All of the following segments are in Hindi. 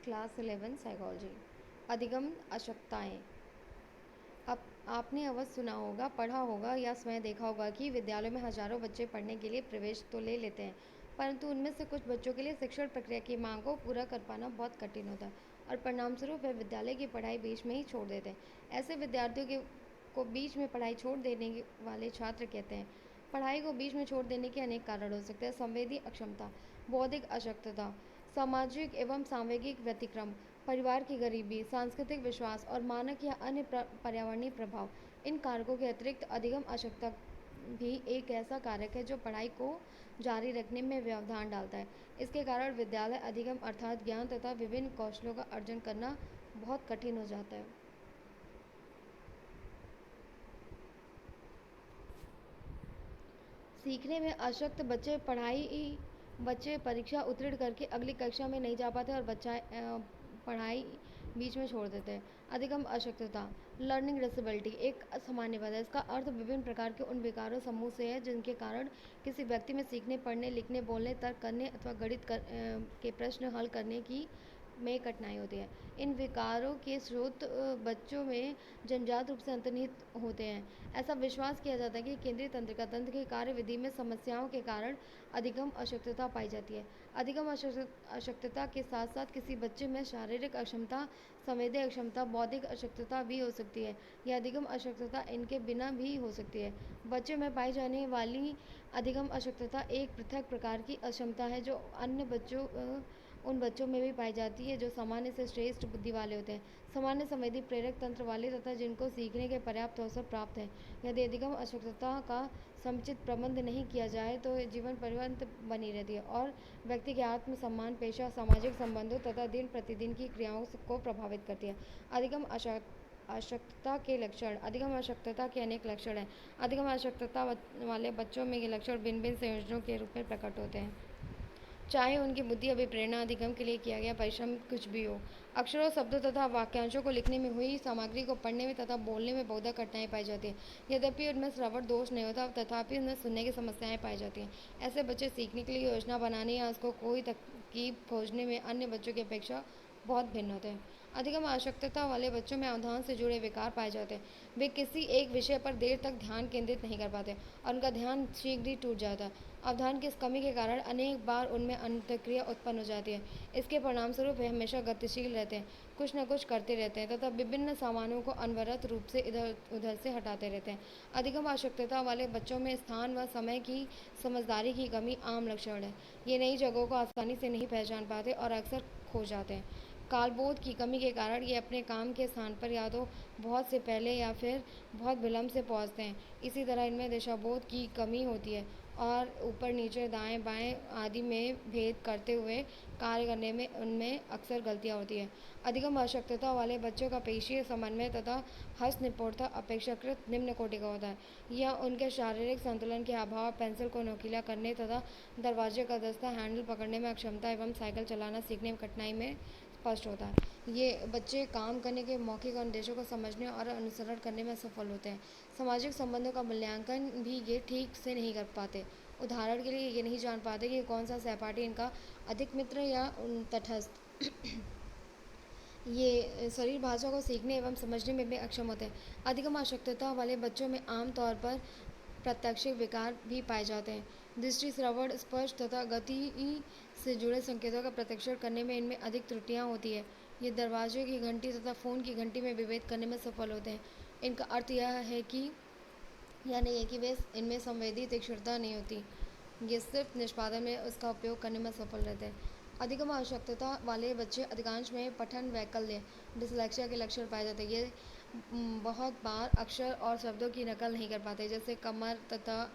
Class 11 psychology. अधिगम अशक्ताएँ। अब आपने अवश्य सुना होगा, पढ़ा होगा या स्वयं देखा होगा कि विद्यालयों में हजारों बच्चे पढ़ने के लिए प्रवेश तो ले लेते हैं, परंतु उनमें से कुछ बच्चों के लिए शिक्षण प्रक्रिया की मांग को पूरा कर पाना बहुत कठिन होता है और परिणामस्वरूप वे विद्यालय की पढ़ाई बीच में ही छोड़ देते हैं। ऐसे विद्यार्थियों को बीच में पढ़ाई छोड़ देने वाले छात्र कहते हैं। पढ़ाई को बीच में छोड़ देने के अनेक कारण हो सकते हैं। संवेदी अक्षमता, बौद्धिक अशक्तता, सामाजिक एवं सांवेगिक व्यतिक्रम, परिवार की गरीबी, सांस्कृतिक विश्वास और मानक या अन्य पर्यावरणीय प्रभाव। इन कारकों के अतिरिक्त अधिगम अशक्तता भी एक ऐसा कारक है जो पढ़ाई को जारी रखने में व्यवधान डालता है। इसके कारण विद्यालय अधिगम अर्थात ज्ञान तथा विभिन्न कौशलों का अर्जन करना बहुत कठिन हो जाता है। सीखने में अशक्त बच्चे परीक्षा उत्तीर्ण करके अगली कक्षा में नहीं जा पाते और पढ़ाई बीच में छोड़ देते हैं। अधिगम अशक्तता, लर्निंग डिसेबिलिटी एक सामान्य पद है। इसका अर्थ विभिन्न प्रकार के उन विकारों समूह से है जिनके कारण किसी व्यक्ति में सीखने, पढ़ने, लिखने, बोलने, तर्क करने अथवा के प्रश्न हल करने की में कठिनाई होती है। इन विकारों के स्रोत बच्चों में जन्मजात रूप से अंतर्निहित होते हैं। ऐसा विश्वास किया जाता है कि केंद्रीय तंत्रिका तंत्र की कार्यविधि में समस्याओं के कारण अधिगम अशक्तता पाई जाती है। अधिगम अशक्तता के साथ साथ किसी बच्चे में शारीरिक अक्षमता, संवेदी अक्षमता, बौद्धिक अशक्तता भी हो सकती है। यह अधिगम अशक्तता इनके बिना भी हो सकती है। बच्चों में पाई जाने वाली अधिगम अशक्तता एक पृथक प्रकार की अक्षमता है जो उन बच्चों में भी पाई जाती है जो सामान्य से श्रेष्ठ बुद्धि वाले होते हैं, सामान्य संवेदी प्रेरक तंत्र वाले तथा जिनको सीखने के पर्याप्त अवसर प्राप्त हैं। यदि अधिगम अशक्तता का समुचित प्रबंध नहीं किया जाए तो जीवन पर्यंत बनी रहती है और व्यक्ति के आत्म सम्मान, पेशा, सामाजिक संबंधों तथा दिन प्रतिदिन की क्रियाओं को प्रभावित करती है। अधिगम अशक्तता के लक्षण। अधिगम अशक्तता के अनेक लक्षण हैं। अधिगम अशक्तता वाले बच्चों में ये लक्षण भिन्न भिन्न संयोजनों के रूप में प्रकट होते हैं, चाहे उनकी बुद्धि अभिप्रेरणा अधिगम के लिए किया गया परिश्रम कुछ भी हो। अक्षरों, शब्दों तथा वाक्यांशों को लिखने में हुई सामग्री को पढ़ने में तथा बोलने में बहुधा कठिनाई पाई जाती है। यद्यपि उनमें श्रवण दोष नहीं होता, तथापि उनमें सुनने की समस्याएं पाई जाती हैं। ऐसे बच्चे सीखने के लिए योजना बनाने या उसको कोई तरकीब खोजने में अन्य बच्चों की अपेक्षा बहुत भिन्न होते हैं। अधिगम आवश्यकता वाले बच्चों में अवधान से जुड़े विकार पाए जाते हैं। वे किसी एक विषय पर देर तक ध्यान केंद्रित नहीं कर पाते और उनका ध्यान शीघ्र ही टूट जाता है। अवधान की इस कमी के कारण अनेक बार उनमें अंतःक्रिया उत्पन्न हो जाती है। इसके परिणामस्वरूप वे हमेशा गतिशील रहते हैं, कुछ न कुछ करते रहते हैं तथा विभिन्न सामानों को अनवरत रूप से इधर उधर से हटाते रहते हैं। अधिगम आवश्यकता वाले बच्चों में स्थान व समय की समझदारी की कमी आम लक्षण है। ये नई जगहों को आसानी से नहीं पहचान पाते और अक्सर खो जाते हैं। कालबोध की कमी के कारण ये अपने काम के स्थान पर या तो बहुत से पहले या फिर बहुत विलम्ब से पहुंचते हैं। इसी तरह इनमें दिशाबोध की कमी होती है और ऊपर नीचे दाएं बाएं आदि में भेद करते हुए कार्य करने में उनमें अक्सर गलतियां होती हैं। अधिगम आवश्यकता वाले बच्चों का पेशीय समन्वय तथा हस्त निपुणता अपेक्षाकृत निम्न कोटि का होता है। यह उनके शारीरिक संतुलन के अभाव, पेंसिल को नोकीला करने तथा दरवाजे का दस्ता हैंडल पकड़ने में अक्षमता एवं साइकिल चलाना सीखने में कठिनाई में स्पष्ट होता है। ये बच्चे काम करने के मौखिक निर्देशों को समझने और अनुसरण करने में सफल होते हैं। सामाजिक संबंधों का मूल्यांकन भी ये ठीक से नहीं कर पाते। उदाहरण के लिए ये नहीं जान पाते कि कौन सा सहपाठी इनका अधिक मित्र या तटस्थ। ये शरीर भाषा को सीखने एवं समझने में भी अक्षम होते हैं। अधिगम आवश्यकता वाले बच्चों में आमतौर पर प्रत्यक्षिक विकार भी पाए जाते हैं। दृष्टि, श्रवण, स्पर्श तथा गति से जुड़े संकेतों का प्रत्यक्षण करने में इनमें अधिक त्रुटियां होती है। ये दरवाजे की घंटी तथा फ़ोन की घंटी में विभेद करने में सफल होते हैं। इनका अर्थ यह नहीं है कि वे इनमें संवेदी तीक्ष्णता नहीं होती, ये सिर्फ निष्पादन में उसका उपयोग करने में सफल रहते हैं। अधिगम आवश्यकता वाले बच्चे अधिकांश में पठन वैकल्य डिसलेक्सिया के लक्षण पाए जाते हैं। ये बहुत बार अक्षर और शब्दों की नकल नहीं कर पाते, जैसे कमर तथा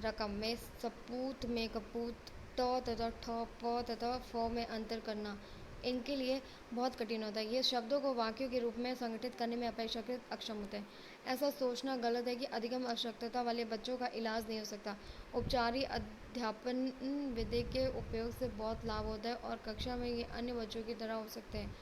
रकम में सपूत में कपूत, ट तथा ठ, प तथा फ में अंतर करना इनके लिए बहुत कठिन होता है। ये शब्दों को वाक्यों के रूप में संगठित करने में अपेक्षाकृत अक्षम होते हैं। ऐसा सोचना गलत है कि अधिगम आवश्यकता वाले बच्चों का इलाज नहीं हो सकता। उपचारी अध्यापन विधि के उपयोग से बहुत लाभ होता है और कक्षा में ये अन्य बच्चों की तरह हो सकते हैं।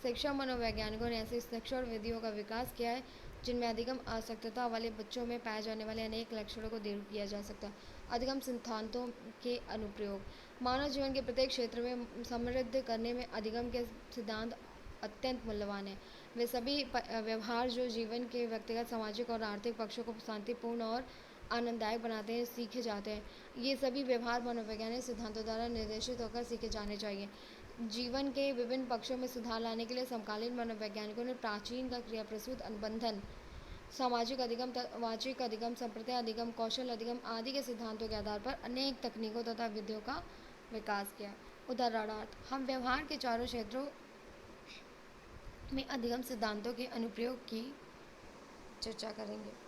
शिक्षा मनोवैज्ञानिकों ने ऐसी शिक्षण विधियों का विकास किया है जिनमें अधिगम आसक्तता वाले बच्चों में पाए जाने वाले अनेक लक्षणों को दूर किया जा सकता है। अधिगम सिद्धांतों के अनुप्रयोग। मानव जीवन के प्रत्येक क्षेत्र में समृद्ध करने में अधिगम के सिद्धांत अत्यंत मूल्यवान है। वे सभी व्यवहार जो जीवन के व्यक्तिगत, सामाजिक और आर्थिक पक्षों को शांतिपूर्ण और आनंददायक बनाते हैं, सीखे जाते हैं। ये सभी व्यवहार मनोवैज्ञानिक सिद्धांतों द्वारा निर्देशित होकर सीखे जाने चाहिए। जीवन के विभिन्न पक्षों में सुधार लाने के लिए समकालीन मनोवैज्ञानिकों ने प्राचीन का क्रिया प्रसूत अनुबंधन, सामाजिक अधिगम, वाचिक अधिगम, संप्रदाय अधिगम, कौशल अधिगम आदि के सिद्धांतों के आधार पर अनेक तकनीकों तथा विधियों का विकास किया। उदाहरणार्थ, हम व्यवहार के चारों क्षेत्रों में अधिगम सिद्धांतों के अनुप्रयोग की चर्चा करेंगे।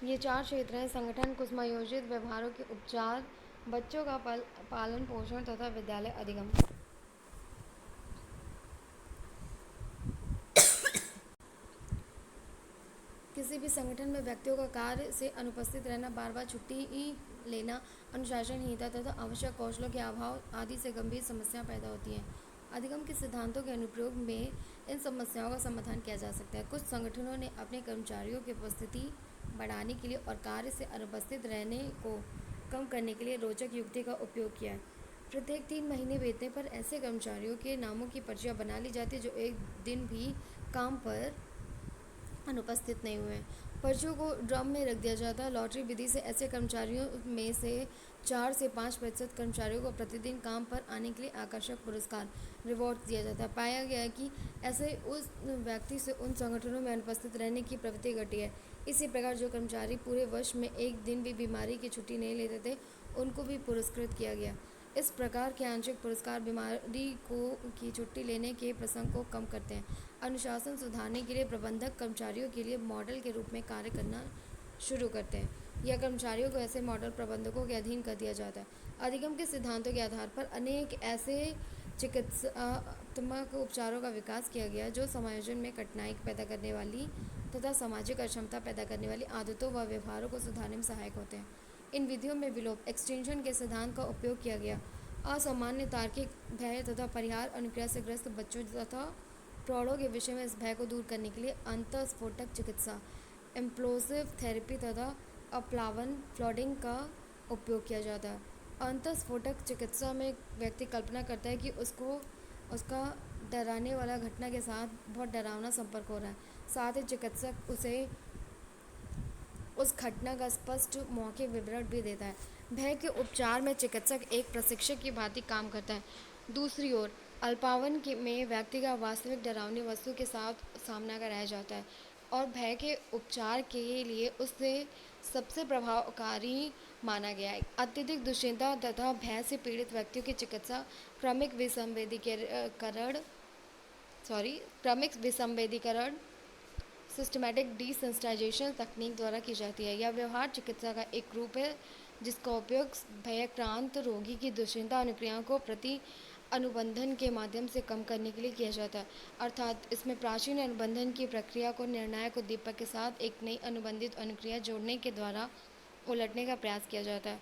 ये चार क्षेत्र हैं: संगठन, कुसुमायोजित व्यवहारों के उपचार, बच्चों का पालन पोषण तथा विद्यालय अधिगम। किसी भी संगठन में व्यक्तियों का कार्य से अनुपस्थित रहना, बार बार छुट्टी लेना, अनुशासनहीनता तथा आवश्यक कौशलों के अभाव आदि से गंभीर समस्याएं पैदा होती हैं। अधिगम के सिद्धांतों के अनुप्रयोग में इन समस्याओं का समाधान किया जा सकता है। कुछ संगठनों ने अपने कर्मचारियों की उपस्थिति बढ़ाने के लिए और कार्य से अनुपस्थित रहने को कम करने के लिए रोचक युक्ति का उपयोग किया है। प्रत्येक 3 महीने वेतन पर ऐसे कर्मचारियों के नामों की पर्चियाँ बना ली जाती है जो एक दिन भी काम पर अनुपस्थित नहीं हुए। पर्चियों को ड्रम में रख दिया जाता है। लॉटरी विधि से ऐसे कर्मचारियों में से 4 से 5% कर्मचारियों को प्रतिदिन काम पर आने के लिए आकर्षक पुरस्कार, रिवॉर्ड दिया जाता है। पाया गया है कि ऐसे उस व्यक्ति से उन संगठनों में अनुपस्थित रहने की प्रवृत्ति घटी है। इसी प्रकार जो कर्मचारी पूरे वर्ष में एक दिन भी बीमारी की छुट्टी नहीं लेते थे, उनको भी पुरस्कृत किया गया। इस प्रकार के आंशिक पुरस्कार बीमारी की छुट्टी लेने के प्रसंग को कम करते हैं। अनुशासन सुधारने के लिए प्रबंधक कर्मचारियों के लिए मॉडल के रूप में कार्य करना शुरू करते हैं या कर्मचारियों को ऐसे मॉडल प्रबंधकों के अधीन कर दिया जाता है। अधिगम के सिद्धांतों के आधार पर अनेक ऐसे चिकित्सात्मक उपचारों का विकास किया गया जो समायोजन में कठिनाई पैदा करने वाली तथा सामाजिक अक्षमता पैदा करने वाली आदतों व व्यवहारों को सुधारने में सहायक होते हैं। इन विधियों में विलोप, एक्सटेंशन के सिद्धांत का उपयोग किया गया। असामान्य तार्किक भय तथा परिहार अनुक्रिया से ग्रस्त बच्चों तथा प्रौढ़ों के विषय में इस भय को दूर करने के लिए अंतःस्फोटक चिकित्सा, इम्प्लोसिव थेरेपी तथा अप्लावन फ्लडिंग का उपयोग किया जाता है। अंतःस्फोटक चिकित्सा में व्यक्ति कल्पना करता है कि उसका डराने वाला घटना के साथ बहुत डरावना संपर्क हो रहा है। साथ ही चिकित्सक उसे उस घटना का स्पष्ट मौखिक विवरण भी देता है। भय के उपचार में चिकित्सक एक प्रशिक्षक की भांति काम करता है। दूसरी ओर अल्पावन में व्यक्ति का वास्तविक डरावनी वस्तु के साथ सामना कराया जाता है और भय के उपचार के लिए उसे सबसे प्रभावकारी माना गया है। अत्यधिक दुश्चिंता तथा भय से पीड़ित व्यक्तियों की चिकित्सा क्रमिक विसंवेदीकरण सिस्टमैटिक डिसेंसिटाइजेशन तकनीक द्वारा की जाती है। यह व्यवहार चिकित्सा का एक रूप है जिसका उपयोग भयक्रांत रोगी की दुश्चिंता अनुक्रियाओं को प्रति अनुबंधन के माध्यम से कम करने के लिए किया जाता है। अर्थात इसमें प्राचीन अनुबंधन की प्रक्रिया को निर्णायक उद्दीपक के साथ एक नई अनुबंधित अनुक्रिया जोड़ने के द्वारा उलटने का प्रयास किया जाता है।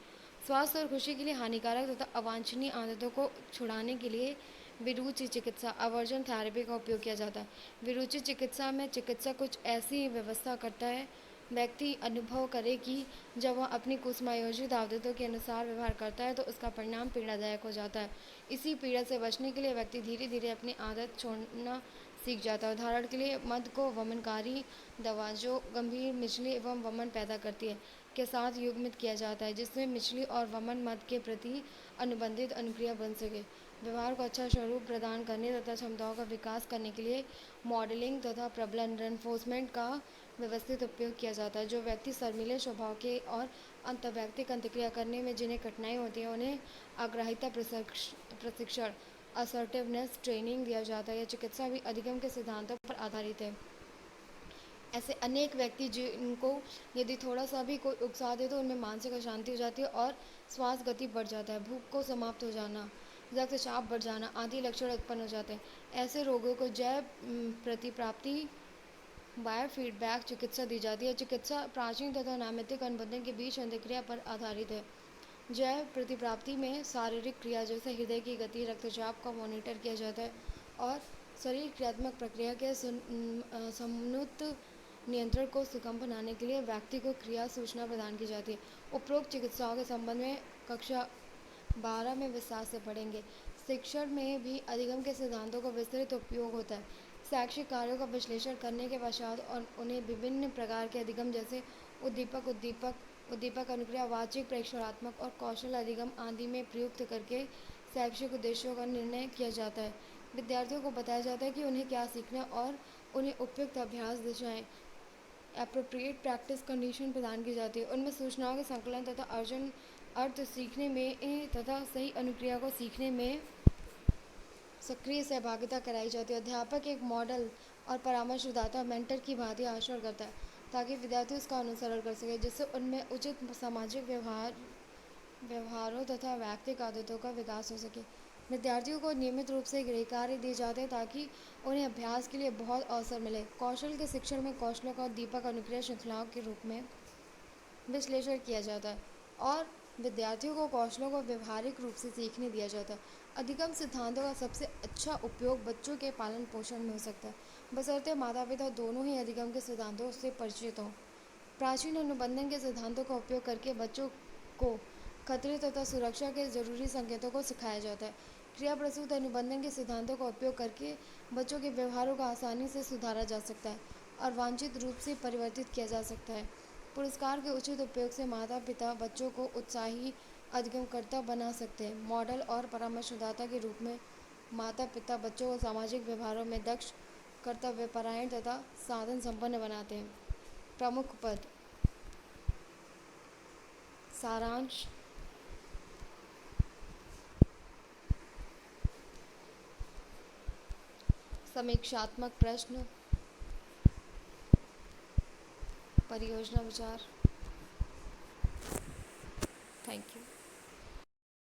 स्वास्थ्य और खुशी के लिए हानिकारक तथा अवांछनीय आदतों को छुड़ाने के लिए विरुचि चिकित्सा, अवर्जन थेरेपी का उपयोग किया जाता है। विरुचि चिकित्सा में चिकित्सक कुछ ऐसी व्यवस्था करता है व्यक्ति अनुभव करे कि जब वह अपनी कुसुमायोजित आदतों के अनुसार व्यवहार करता है तो उसका परिणाम पीड़ादायक हो जाता है। इसी पीड़ा से बचने के लिए व्यक्ति धीरे धीरे अपनी आदत छोड़ना सीख जाता है। उदाहरण के लिए मद को वमनकारी दवा जो गंभीर मिचली एवं वमन पैदा करती है के साथ युग्मित किया जाता है जिसमें मिचली और वमन मद के प्रति अनुबंधित अनुक्रिया बन सके। व्यवहार को अच्छा स्वरूप प्रदान करने तथा क्षमताओं का विकास करने के लिए मॉडलिंग तथा प्रबलन रेनफोर्समेंट का व्यवस्थित उपयोग किया जाता है। जो व्यक्ति शर्मीले स्वभाव के और अंतर्वैयक्तिक अंतक्रिया करने में जिन्हें कठिनाई होती है उन्हें आग्राहिता प्रशिक्षण असर्टिवनेस ट्रेनिंग दिया जाता है। यह चिकित्सा भी अधिगम के सिद्धांतों पर आधारित है। ऐसे अनेक व्यक्ति जिनको यदि थोड़ा सा भी कोई उकसा दे तो उनमें मानसिक अशांति हो जाती है और श्वास गति बढ़ जाता है, भूख को समाप्त हो जाना, रक्तचाप बढ़ जाना आदि लक्षण उत्पन्न हो जाते हैं। ऐसे रोगों को जैव प्रतिप्राप्ति बायोफीडबैक चिकित्सा दी जाती है। चिकित्सा प्राचीन तथा नैमित्तिक अनुबंधन के बीच अंतक्रिया पर आधारित है। जैव प्रतिप्राप्ति में शारीरिक क्रिया जैसे हृदय की गति, रक्तचाप का मॉनिटर किया जाता है और शरीर क्रियात्मक प्रक्रिया के समुन्नत नियंत्रण को सुगम बनाने के लिए व्यक्ति को क्रिया सूचना प्रदान की जाती है। उपरोक्त चिकित्साओं के संबंध में कक्षा 12 में विस्तार से पढ़ेंगे। शिक्षण में भी अधिगम के सिद्धांतों का विस्तृत उपयोग होता है। शैक्षिक कार्यों का विश्लेषण करने के पश्चात और उन्हें विभिन्न प्रकार के अधिगम जैसे उद्दीपक उद्दीपक उद्दीपक अनुक्रिया वाचिक प्रेक्षणात्मक और कौशल अधिगम आदि में प्रयुक्त करके शैक्षिक उद्देश्यों का निर्णय किया जाता है। विद्यार्थियों को बताया जाता है कि उन्हें क्या सीखना है और उन्हें उपयुक्त अभ्यास दिशाएं एप्रोप्रिएट प्रैक्टिस कंडीशन प्रदान की जाती है। उनमें सूचनाओं के संकलन तथा अर्जन अर्थ सीखने में तथा सही अनुक्रिया को सीखने में सक्रिय सहभागिता कराई जाती है। अध्यापक एक मॉडल और परामर्शदाता मेंटर की भांति आचरण करता है ताकि विद्यार्थी उसका अनुसरण कर सके, जिससे उनमें उचित सामाजिक व्यवहारों तथा व्यक्तिगत आदतों का विकास हो सके। विद्यार्थियों को नियमित रूप से गृह कार्य दिए जाते हैं ताकि उन्हें अभ्यास के लिए बहुत अवसर मिले। कौशल के शिक्षण में कौशलों का दीपक अनुक्रिया श्रृंखलाओं के रूप में विश्लेषण किया जाता है और विद्यार्थियों को कौशलों को व्यवहारिक रूप से सीखने दिया जाता है। अधिगम सिद्धांतों का सबसे अच्छा उपयोग बच्चों के पालन पोषण में हो सकता है, बशर्ते माता पिता दोनों ही अधिगम के सिद्धांतों से परिचित हों। प्राचीन अनुबंधन के सिद्धांतों का उपयोग करके बच्चों को खतरे तथा सुरक्षा के जरूरी संकेतों को सिखाया जाता है। क्रिया प्रसूत अनुबंधन के सिद्धांतों का उपयोग करके बच्चों के व्यवहारों को आसानी से सुधारा जा सकता है और वांछित रूप से परिवर्तित किया जा सकता है। पुरस्कार के उचित उपयोग से माता पिता बच्चों को उत्साही अधिगमकर्ता बना सकते हैं। मॉडल और परामर्शदाता के रूप में माता पिता बच्चों को सामाजिक व्यवहारों में दक्ष, कर्तव्यपरायण तथा साधन संपन्न बनाते हैं। प्रमुख पद। सारांश। समीक्षात्मक प्रश्न, परियोजना विचार। Thank you.